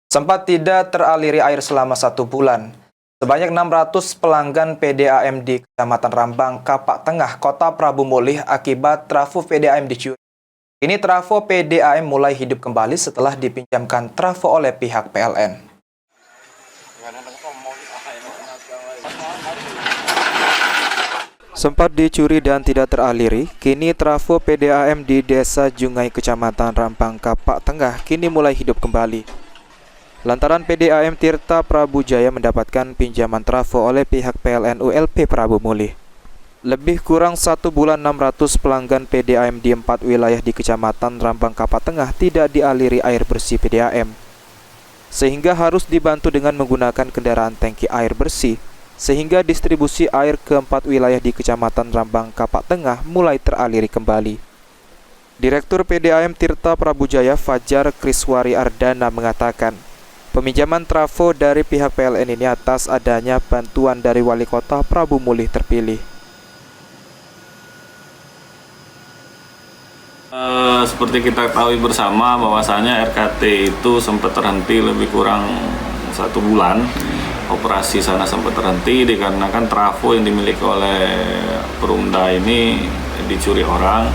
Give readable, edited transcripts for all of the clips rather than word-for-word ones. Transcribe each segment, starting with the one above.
Sempat tidak teraliri air selama 1 bulan. Sebanyak 600 pelanggan PDAM di Kecamatan Rambang, Kapak Tengah, Kota Prabu Mulih akibat trafo PDAM dicuri. Kini trafo PDAM mulai hidup kembali setelah dipinjamkan trafo oleh pihak PLN. Sempat dicuri dan tidak teraliri, kini trafo PDAM di Desa Jungai Kecamatan Rambang, Kapak Tengah kini mulai hidup kembali. Lantaran PDAM Tirta Prabu Jaya mendapatkan pinjaman trafo oleh pihak PLN ULP Prabu Mulih. Lebih kurang 1 bulan 600 pelanggan PDAM di 4 wilayah di Kecamatan Rambang Kapak Tengah tidak dialiri air bersih PDAM, sehingga harus dibantu dengan menggunakan kendaraan tangki air bersih, sehingga distribusi air ke 4 wilayah di Kecamatan Rambang Kapak Tengah mulai teraliri kembali. Direktur PDAM Tirta Prabu Jaya Fajar Kriswari Ardana mengatakan, peminjaman trafo dari pihak PLN ini atas adanya bantuan dari Wali Kota Prabu Mulih terpilih. Seperti kita ketahui bersama bahwasanya RKT itu sempat terhenti lebih kurang 1 bulan. Operasi sana sempat terhenti dikarenakan trafo yang dimiliki oleh Perumda ini dicuri orang.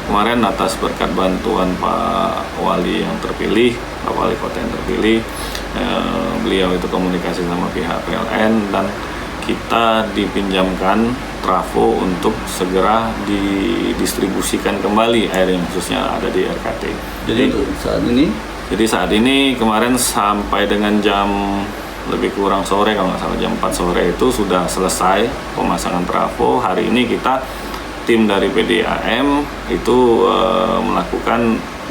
Kemarin atas berkat bantuan Pak Wali yang terpilih, Pak Wali Kota yang terpilih, beliau itu komunikasi sama pihak PLN dan kita dipinjamkan trafo untuk segera didistribusikan kembali air yang khususnya ada di RKT. Jadi saat ini kemarin sampai dengan jam lebih kurang sore, kalau nggak salah jam 4 sore itu sudah selesai pemasangan trafo. Hari ini kita tim dari PDAM itu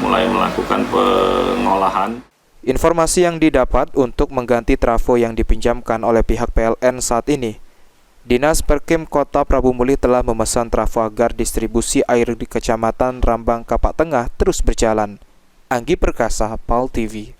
mulai melakukan pengolahan. Informasi yang didapat untuk mengganti trafo yang dipinjamkan oleh pihak PLN saat ini, Dinas Perkim Kota Prabu Mulih telah memesan trafo agar distribusi air di Kecamatan Rambang Kapak Tengah terus berjalan. Anggi Perkasa, PAL TV.